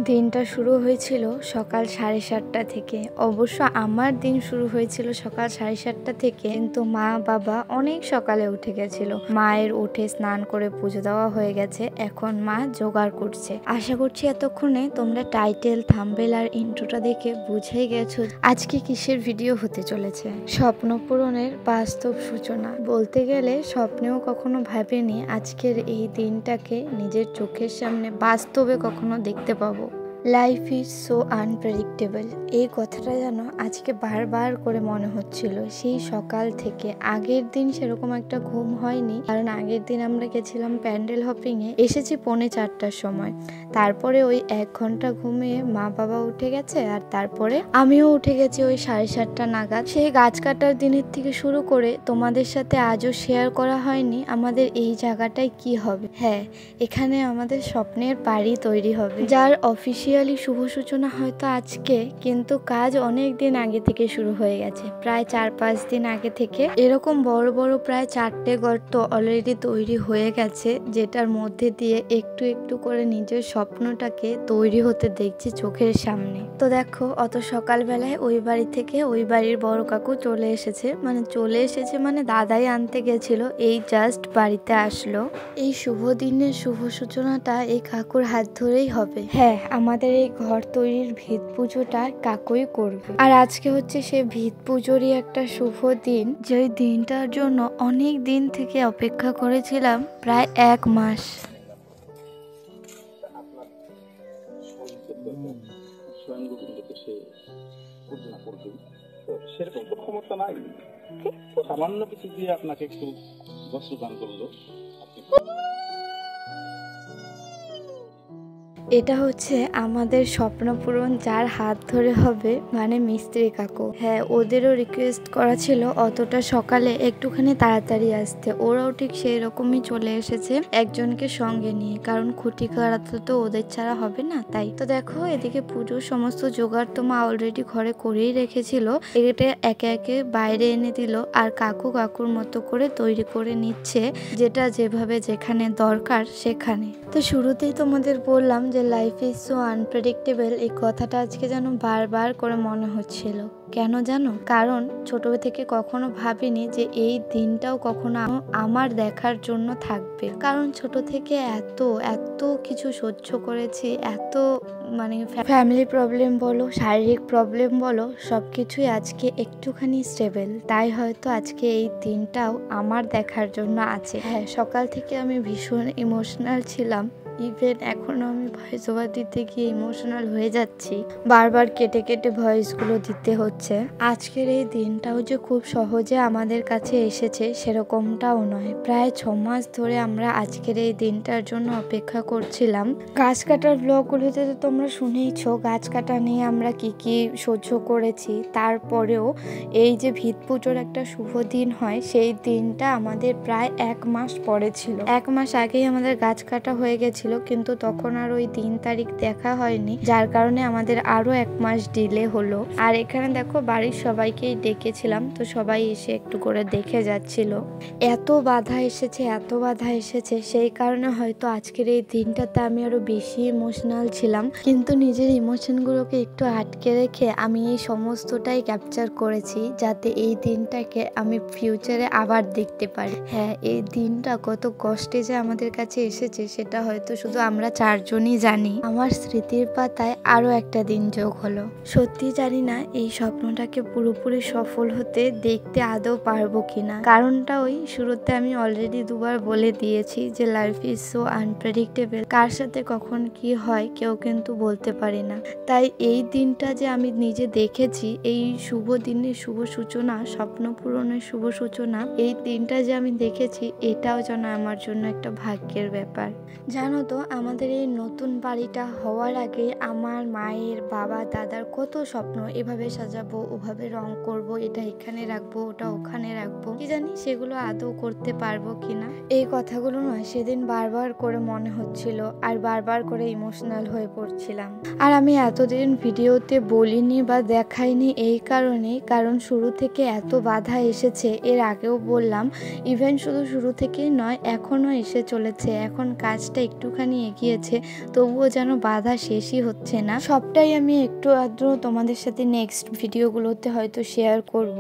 দিনটা শুরু হয়েছিল সকাল 7:30 থেকে। অবশ্য আমার দিন শুরু হয়েছিল সকাল 7:30 থেকে, কিন্তু মা বাবা অনেক সকালে উঠে গেছিল। মায়ের উঠে স্নান করে পুজো দেওয়া হয়ে গেছে, এখন মা জোগাড় করছে। আশা করছি এতক্ষণে তোমরা টাইটেল, থাম্বনেল আর ইন্ট্রোটা দেখে বুঝেই গেছো আজকে কিসের ভিডিও হতে চলেছে। স্বপ্ন পূরণের বাস্তব সূচনা। বলতে গেলে স্বপ্নেও কখনো ভাবিনি আজকের এই দিনটাকে নিজের চোখের সামনে বাস্তবে কখনো দেখতে পাবো। লাইফ ইজ সো আনপ্রেডিক্টেবল, এই কথাটা যেন আজকে বারবার করে মনে হচ্ছিল সেই সকাল থেকে। আগের দিন সেরকম একটা ঘুম হয়নি, কারণ আগের দিন আমরা গেছিলাম প্যান্ডেল হপিংয়ে, এসেছি 3:45টার সময়। তারপরে ওই 1 ঘন্টা ঘুমিয়ে মা বাবা উঠে গেছে, আর তারপরে আমিও উঠে গেছি ওই 7:30 নাগাদ। সেই গাছ কাটার দিনের থেকে শুরু করে তোমাদের সাথে আজও শেয়ার করা হয়নি আমাদের এই জায়গাটায় কি হবে। হ্যাঁ, এখানে আমাদের স্বপ্নের বাড়ি তৈরি হবে, যার অফিসিয়ালি শুভ সূচনা হয়তো আজকে, কিন্তু কাজ অনেক দিন আগে থেকে শুরু হয়ে গেছে। প্রায় 4-5 দিন আগে থেকে এরকম বড় বড় প্রায় 4টে গর্ত অলরেডি তৈরি হয়ে গেছে, যেটার মধ্যে দিয়ে একটু একটু করে নিজের স্বপ্নটাকে তৈরি হতে দেখছি চোখের সামনে। তো দেখো, অত সকালবেলায় ওই বাড়ি থেকে ওই বাড়ির বড় কাকু চলে এসেছে, মানে দাদাই আনতে গেছিল, এই জাস্ট বাড়িতে আসলো। এই শুভ দিনের শুভ সূচনাটা এই কাকুর হাত ধরেই হবে। হ্যাঁ, আমাদের এই ঘর তৈরির ভিত পুজোটা কাকুই করবে। আর আজকে হচ্ছে সে ভিত পুজোরই একটা শুভ দিন, যে দিনটার জন্য অনেক দিন থেকে অপেক্ষা করেছিলাম, প্রায় 1 মাস। সেরকম তো ক্ষমতা নাই, সামান্য কিছু দিয়ে আপনাকে একটু বস্ত্র দান করলো। এটা হচ্ছে আমাদের স্বপ্ন পূরণ, যার হাত ধরে হবে, মানে মিস্ত্রি কাকু। হ্যাঁ, ওদেরও রিকোয়েস্ট করা ছিল অতটা সকালে একটুখানি তাড়াতাড়ি আসতে, ওরাও ঠিক সেই রকমই চলে এসেছে একজনকে সঙ্গে নিয়ে, কারণ খুঁটি কাটাতে তো ওদের ছাড়া হবে না। তাই তো দেখো, এদিকে পুজোর সমস্ত জোগাড় তো মা অলরেডি ঘরে করেই রেখেছিল, এটা একে একে বাইরে এনে দিল, আর কাকুর মতো করে তৈরি করে নিচ্ছে, যেটা যেভাবে যেখানে দরকার সেখানে। তো শুরুতেই তোমাদের বললাম যে লাইফ ইজ সো আনপ্রেডিক্টেবল, এই কথাটা আজকে যেন বারবার করে মনে হচ্ছিল। কেন জানো? কারণ ছোট থেকে কখনো ভাবিনি যে এই দিনটাও কখনো আমার দেখার জন্য থাকবে। কারণ ছোট থেকে এত কিছু সহ্য করেছি, এত ফ্যামিলি প্রবলেম বলো, শারীরিক প্রবলেম বলো, সবকিছুই আজকে একটুখানি স্টেবল। তাই হয়তো আজকে এই দিনটাও আমার দেখার জন্য আছে। হ্যাঁ, সকাল থেকে আমি ভীষণ ইমোশনাল ছিলাম, ইভেন এখনো আমি ভয়েস ওভার দিতে গিয়ে ইমোশনাল হয়ে যাচ্ছি, বারবার কেটে কেটে ভয়েসগুলো দিতে হচ্ছে। আজকের এই দিনটাও যে খুব সহজে আমাদের কাছে এসেছে সেরকমটাও নয়। প্রায় 6 মাস ধরে আমরা আজকের এই দিনটার জন্য অপেক্ষা করছিলাম। গাছ কাটার ব্লগগুলোতে তো তোমরা শুনেইছো গাছ কাটা নিয়ে আমরা কি সহ্য করেছি। তারপরেও এই যে ভিত পুজোর একটা শুভ দিন হয়, সেই দিনটা আমাদের প্রায় 1 মাস পরে ছিল। 1 মাস আগেই আমাদের গাছ কাটা হয়ে গেছিল, কিন্তু তখন আর ওই দিন তারিখ দেখা হয়নি, যার কারণে আমাদের আরো 1 মাস ডিলে হলো। আর এখানে দেখো, বাড়ির সবাইকেই ডেকেছিলাম, তো সবাই এসে একটু করে দেখে যাচ্ছিল। এত বাধা এসেছে, সেই কারণে হয়তো আজকের এই দিনটাতে আমি আরো বেশি ইমোশনাল ছিলাম, কিন্তু নিজের ইমোশনগুলোকে একটু আটকে রেখে আমি এই সমস্তটাই ক্যাপচার করেছি, যাতে এই দিনটাকে আমি ফিউচারে আবার দেখতে পারি। হ্যাঁ, এই দিনটা কত কষ্টে যে আমাদের কাছে এসেছে সেটা হয়তো শুধু আমরা 4 জনই জানি। আমার স্মৃতির পাতায় আরো একটা দিন যোগ হলো। সত্যি জানি না এই স্বপ্নটাকে পুরোপুরি সফল হতে দেখতে আদৌ পারবো কিনা। কারণটা ওই শুরুতে আমি অলরেডি 2বার বলে দিয়েছি যে লাইফ ইজ সো আনপ্রেডিক্টেবল, কার সাথে কখন কি হয় কেউ কিন্তু বলতে পারি না। তাই এই দিনটা যে আমি নিজে দেখেছি, এই শুভ দিনের শুভ সূচনা, স্বপ্ন পূরণের শুভ সূচনা, এই দিনটা যে আমি দেখেছি, এটাও যেন আমার জন্য একটা ভাগ্যের ব্যাপার। জানো তো, আমাদের এই নতুন বাড়িটা হওয়ার আগে আমার মায়ের, বাবা, দাদার কত স্বপ্ন, এভাবে সাজাবো, ওভাবে রং করব, এটা এখানে রাখবো, ওটা ওখানে রাখবো, কি জানি সেগুলো আদৌ করতে পারবো কিনা। এই কথাগুলো নয়, সেদিন বারবার করে মনে হচ্ছিল, আর বারবার করে ইমোশনাল হয়ে পড়ছিলাম। আর আমি এতদিন ভিডিওতে বলিনি বা দেখাইনি এই কারণেই, কারণ শুরু থেকে এত বাধা এসেছে, এর আগেও বললাম। ইভেন শুধু শুরু থেকেই নয়, এখনো এসে চলেছে। এখন কাজটা একটু একটুখানি এগিয়েছে, তবুও যেন বাধা শেষই হচ্ছে না। সবটাই আমি একটু আধটু তোমাদের সাথে নেক্সট ভিডিওগুলোতে হয়তো শেয়ার করব।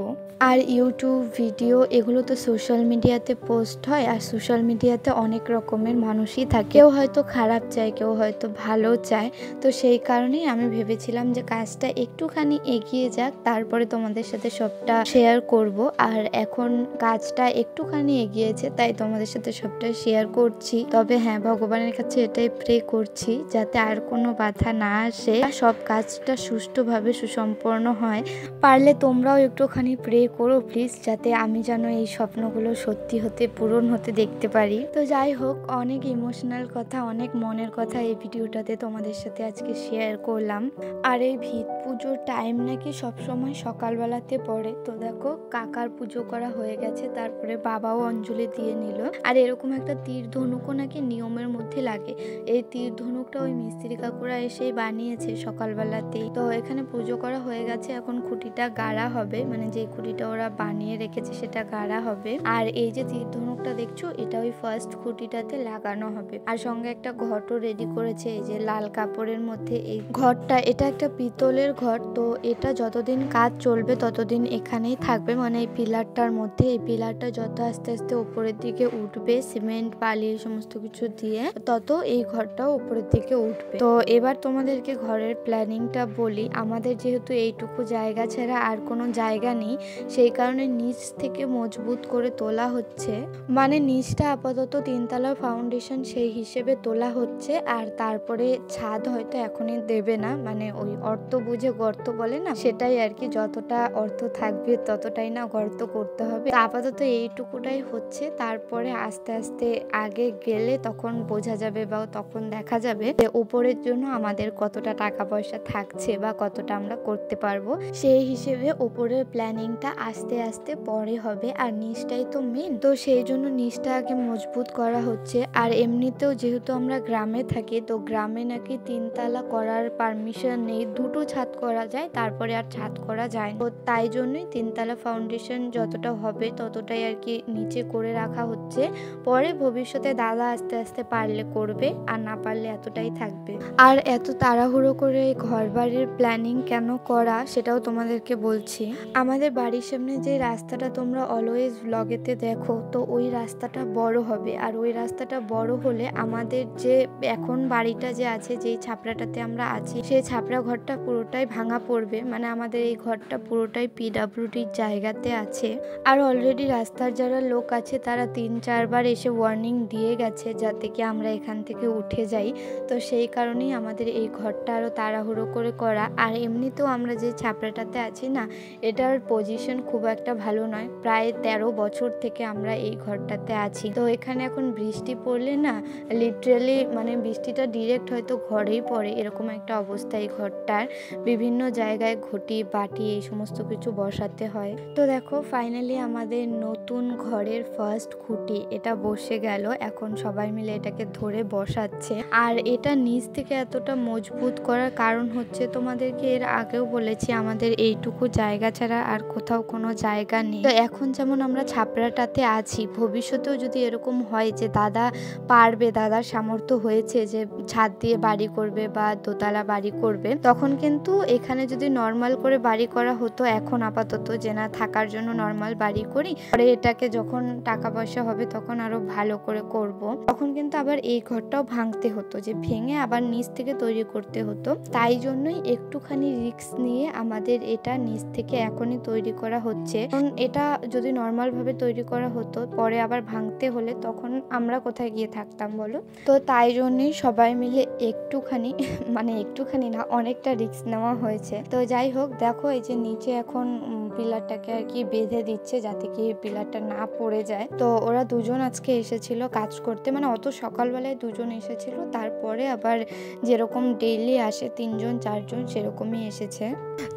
আর ইউটিউব ভিডিও এগুলো তো সোশ্যাল মিডিয়াতে পোস্ট হয়, আর সোশ্যাল মিডিয়াতে অনেক রকমের মানুষই থাকে, কেউ হয়তো খারাপ চায়, কেউ হয়তো ভালো চায়। তো সেই কারণেই আমি ভেবেছিলাম যে কাজটা একটুখানি এগিয়ে যাক, তারপরে তোমাদের সাথে সবটা শেয়ার করব। আর এখন কাজটা একটুখানি এগিয়েছে, তাই তোমাদের সাথে সবটা শেয়ার করছি। তবে হ্যাঁ, ভগবানের কাছে এটাই প্রে করছি যাতে আর কোনো বাধা না আসে, সব কাজটা সুষ্ঠুভাবে সুসম্পন্ন হয়। পারলে তোমরাও একটুখানি প্রে করো প্লিজ, যাতে আমি যেন এই স্বপ্নগুলো সত্যি হতে, পূরণ হতে দেখতে পারি। তো যাই হোক, অনেক ইমোশনাল কথা, অনেক মনের কথা এই ভিডিওটাতে তোমাদের সাথে আজকে শেয়ার করলাম। আর এই ভিত পুজোর টাইম নাকি সবসময় সকালবেলাতে পড়ে। তো দেখো, কাকার পুজো করা হয়ে গেছে, তারপরে বাবাও অঞ্জলি দিয়ে নিল। আর এরকম একটা তীর ধনুকও নাকি নিয়মের মধ্যে লাগে। এই তীর ধনুকটা ওই মিস্ত্রি কাকুরা এসেই বানিয়েছে সকালবেলাতেই। তো এখানে পুজো করা হয়ে গেছে, এখন খুঁটিটা গাড়া হবে, মানে যে খুঁটিটা ওরা বানিয়ে রেখেছে সেটা গাড়া হবে। আর এই যে তীর ধনুকটা দেখছো, এটা ওই ফার্স্ট খুঁটিটাতে লাগানো হবে। আর সঙ্গে একটা ঘটও রেডি করেছে, এই যে লাল কাপড়ের মধ্যে এই ঘরটা, এটা একটা পিতলের ঘর। তো এটা যতদিন কাজ চলবে ততদিন এখানেই থাকবে, মানে এই পিলারটার মধ্যে। এই পিলারটা যত আস্তে আস্তে উপরের দিকে উঠবে, সিমেন্ট বালি সমস্ত কিছু দিয়ে, তত এই ঘরটাও উপরের দিকে উঠবে। তো এবার তোমাদেরকে ঘরের প্ল্যানিংটা বলি। আমাদের যেহেতু এইটুকু জায়গা ছাড়া আর কোনো জায়গা নেই, সেই কারণে নিচ থেকে মজবুত করে তোলা হচ্ছে, মানে নিচটা আপাতত 3 তলার ফাউন্ডেশন সেই হিসেবে তোলা হচ্ছে। আর তারপরে ছাদ হয়তো এখনই দেবে না, মানে ওই অর্থ বুঝে গর্ত বলে না, সেটাই আর কি। যতটা অর্থ থাকবে ততটাই না গর্ত করতে হবে। আপাতত এইটুকুটাই হচ্ছে, তারপরে আস্তে আস্তে আগে গেলে তখন বোঝা যাবে বা তখন দেখা যাবে যে উপরের জন্য আমাদের কতটা টাকা পয়সা থাকছে বা কতটা আমরা করতে পারবো। সেই হিসেবে উপরের প্ল্যানিংটা আস্তে আস্তে পরে হবে। আর নিচটাই তো মেন, তো সেই জন্য নিচটা আগে মজবুত করা হচ্ছে। আর এমনিতেও যেহেতু আমরা গ্রামে থাকি, তো গ্রামে নাকি 3 তলা করার পারমিশন নেই, 2টো ছাদ করা যায়, তারপরে আর ছাদ করা যায় না। তো তাই জন্যই 3 তলা ফাউন্ডেশন যতটা হবে ততটাই আর কি নিচে করে রাখা হচ্ছে। পরে ভবিষ্যতে দাদা আস্তে আস্তে পারলে করবে, আর না পারলে এতটাই থাকবে। আর এত তাড়াহুড়ো করে ঘর বাড়ির প্ল্যানিং কেন করা সেটাও তোমাদেরকে বলছি। আমাদের বাড়ির সামনে যে রাস্তাটা তোমরা অলওয়েজ ব্লগেতে দেখো, তো ওই রাস্তাটা বড় হবে। আর ওই রাস্তাটা বড় হলে আমাদের যে এখন বাড়িটা যে আছে, যেই ছাপড়াটাতে আমরা আছি, সেই ছাপড়া ঘরটা পুরোটাই ভাঙা পড়বে। মানে আমাদের এই ঘরটা পুরোটাই পিডাব্লিউডির জায়গাতে আছে। আর অলরেডি রাস্তার যারা লোক আছে তারা 3-4 বার এসে ওয়ার্নিং দিয়ে গেছে যাতে কি আমরা এখান থেকে উঠে যাই। তো সেই কারণেই আমাদের এই ঘরটা আরো তাড়াহুড়ো করে করা। আর এমনিতেও আমরা যে ছাপড়াটাতে আছি না, এটার পজিশন খুব একটা ভালো নয়। প্রায় 13 বছর থেকে আমরা এই ঘরটাতে আছি। তো এখানে এখন বৃষ্টি পড়লে না, লিটারালি মানে বৃষ্টিটা ডিরেক্ট হয়তো ঘরেই পড়ে, এরকম একটা অবস্থা এই ঘরটার। বিভিন্ন জায়গায় ঘটি বাটি এই সমস্ত কিছু বসাতে হয়। তো দেখো, ফাইনালি আমাদের নতুন ঘরের ফার্স্ট খুঁটি এটা বসে গেল। এখন সবাই মিলে এটাকে ধরে বসাচ্ছে। আর এটা নিচ থেকে এতটা মজবুত করার কারণ হচ্ছে, তোমাদেরকে এর আগেও বলেছি, আমাদের এইটুকু জায়গা ছাড়া আর কোথাও কোনো জায়গা নেই। তো এখন যেমন আমরা ছাপড়াটাতে আছি, ভবিষ্যতেও যদি এরকম হয় যে দাদা পারবে, দাদার সামর্থ্য হয়েছে যে ছাদ দিয়ে বাড়ি করবে বা দোতলা বাড়ি করবে, তখন কিন্তু এখানে যদি নর্মাল করে বাড়ি করা হতো, এখন আপাতত যে না থাকার জন্য নর্মাল বাড়ি করি, পরে এটাকে যখন টাকা পয়সা হবে তখন আরো ভালো করে করব, তখন কিন্তু আবার এই ঘরটাও ভাঙতে হতো, যে ভেঙে আবার নিচ থেকে তৈরি করতে হতো। তাই জন্যই একটুখানি রিস্ক নিয়ে আমাদের এটা নিচ থেকে এখনই তৈরি করা হচ্ছে। কারণ এটা যদি নর্মাল ভাবে তৈরি করা হতো, পরে আবার ভাঙতে হলে তখন আমরা কোথায় গিয়ে থাকতাম বলো। তো তাই জন্যই সবাই মিলে একটুখানি মানে একটুখানি না, অনেকটা রিস্ক নেওয়া হয়েছে। তো যাই হোক, দেখো এই যে নিচে এখন পিলারটাকে আর কি বেঁধে দিচ্ছে যাতে কি পিলারটা না পড়ে যায়। তো ওরা দুজন আজকে এসেছিল কাজ করতে, মানে অত সকালবেলায় দুজন এসেছিল, তারপরে আবার যেরকম ডেইলি আসে 3-4 জন সেরকমই এসেছে।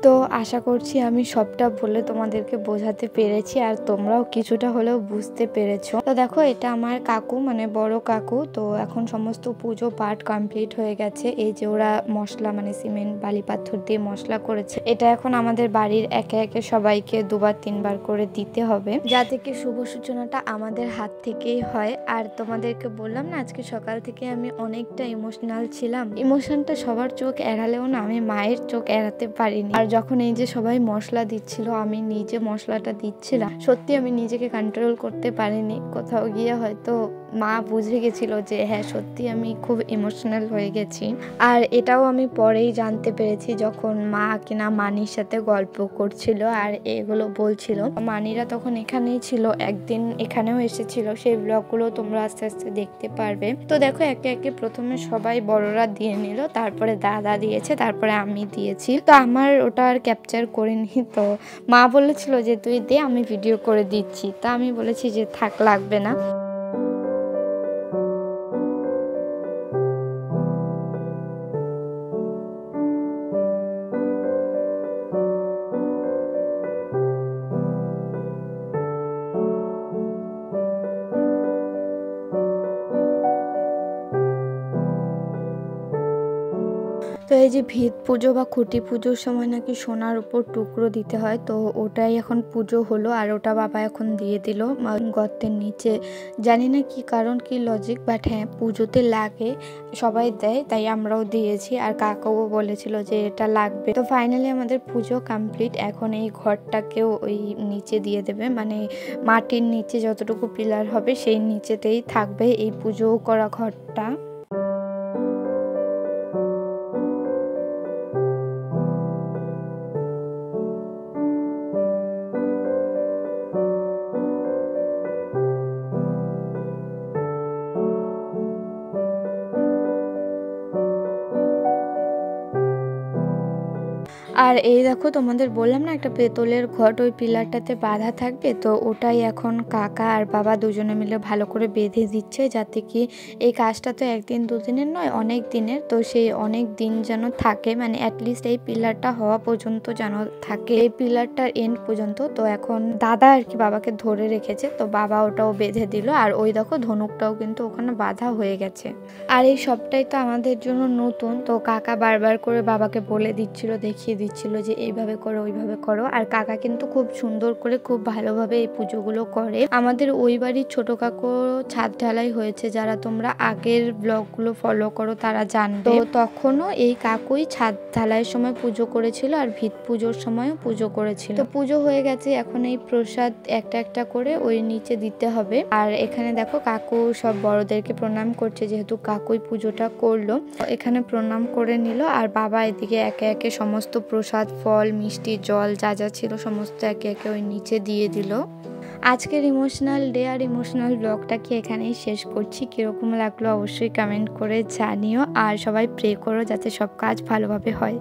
তো আশা করছি আমি সবটা বলে তোমাদেরকে বোঝাতে পেরেছি, আর তোমরাও কিছুটা হলেও বুঝতে পেরেছো। তো দেখো, এটা আমার কাকু, মানে বড় কাকু। তো এখন সমস্ত পুজো পার্ট কমপ্লিট হয়ে গেছে। এই যে ওরা মশলা, মানে সিমেন্ট বালি পাথর দিয়ে মশলা করেছে, এটা এখন আমাদের বাড়ির একে একে সব সবাইকে 2-3 বার করে দিতে হবে, যাতে কি শুভ সূচনাটা আমাদের হাত থেকেই হয়। আর তোমাদেরকে বললাম না আজকে সকাল থেকে আমি অনেকটা ইমোশনাল ছিলাম। ইমোশনটা সবার চোখ এড়ালেও না আমি মায়ের চোখ এড়াতে পারিনি। আর যখন এই যে সবাই মশলা দিচ্ছিল, আমি নিজে মশলাটা দিচ্ছিলাম, সত্যি আমি নিজেকে কন্ট্রোল করতে পারিনি। কোথাও গিয়ে হয়তো মা বুঝে গেছিল যে হ্যাঁ সত্যি আমি খুব ইমোশনাল হয়ে গেছি। আর এটাও আমি পরেই জানতে পেরেছি যখন মা কিনা মানির সাথে গল্প করছিল আর এগুলো বলছিল। মানিরা তখন এখানেই ছিল, একদিন এখানেও এসেছিল, সেই ব্লগগুলো তোমরা আস্তে আস্তে দেখতে পারবে। তো দেখো একে একে প্রথমে সবাই বড়রা দিয়ে নিল, তারপরে দাদা দিয়েছে, তারপরে আমি দিয়েছি। তো আমার ওটা আর ক্যাপচার করিনি, তো মা বলেছিল যে তুই দে, আমি ভিডিও করে দিচ্ছি। তা আমি বলেছি যে থাক, লাগবে না। তো এই যে ভিত পুজো বা খুঁটি পুজোর সময় নাকি সোনার উপর টুকরো দিতে হয়, তো ওটাই এখন পুজো হলো আর ওটা বাবা এখন দিয়ে দিল গর্তের নিচে। জানি না কি কারণ কি লজিক, বাট হ্যাঁ পুজোতে লাগে, সবাই দেয়, তাই আমরাও দিয়েছি। আর কাকাও বলেছিল যে এটা লাগবে। তো ফাইনালি আমাদের পুজো কমপ্লিট। এখন এই ঘরটাকেও ওই নিচে দিয়ে দেবে, মানে মাটির নিচে যতটুকু পিলার হবে সেই নিচেতেই থাকবে এই পুজো করা ঘরটা। আর এই দেখো তোমাদের বললাম না একটা পেতলের ঘট ওই পিলারটাতে বাঁধা থাকবে, তো ওটাই এখন কাকা আর বাবা দুজনে মিলে ভালো করে বেঁধে দিচ্ছে, যাতে কি এই কাজটা তো একদিন দুদিনের নয়, অনেক দিনের। তো সেই অনেক দিন যেন থাকে, মানে অ্যাটলিস্ট এই পিলারটা হওয়া পর্যন্ত যেন থাকে, এই পিলারটার এন্ড পর্যন্ত। তো এখন দাদা আর কি বাবাকে ধরে রেখেছে, তো বাবা ওটাও বেঁধে দিল। আর ওই দেখো ধনুকটাও কিন্তু ওখানে বাঁধা হয়ে গেছে। আর এই সবটাই তো আমাদের জন্য নতুন, তো কাকা বারবার করে বাবাকে বলে দিচ্ছিল, দেখিয়ে দিচ্ছিল যে এইভাবে করো ওইভাবে করো। আর কাকা কিন্তু খুব সুন্দর করে খুব ভালোভাবে এই পুজোগুলো করে। আমাদের ওই বাড়ির ছোট কাকু ছাদ ঢালাই হয়েছে, যারা তোমরা আগের ব্লগগুলো ফলো করো তারা জানবে। তো তখনও এই কাকুই ছাদ ঢালাইয়ের সময় পুজো করেছিল আর ভিত পুজোর সময়ও পুজো করেছিল। তো পুজো হয়ে গেছে, এখন এই প্রসাদ একটা একটা করে ওই নিচে দিতে হবে। আর এখানে দেখো কাকু সব বড়দেরকে প্রণাম করছে, যেহেতু কাকুই পুজোটা করলো। এখানে প্রণাম করে নিল আর বাবা এদিকে একে একে সমস্ত প্রসাদ, ফল, মিষ্টি, জল যা যা ছিল সমস্ত একে একে ওই নিচে দিয়ে দিল। আজকের ইমোশনাল ডে আর ইমোশনাল ব্লগটাকে এখানেই শেষ করছি। কিরকম লাগলো অবশ্যই কমেন্ট করে জানিও, আর সবাই প্রে করো যাতে সব কাজ ভালোভাবে হয়।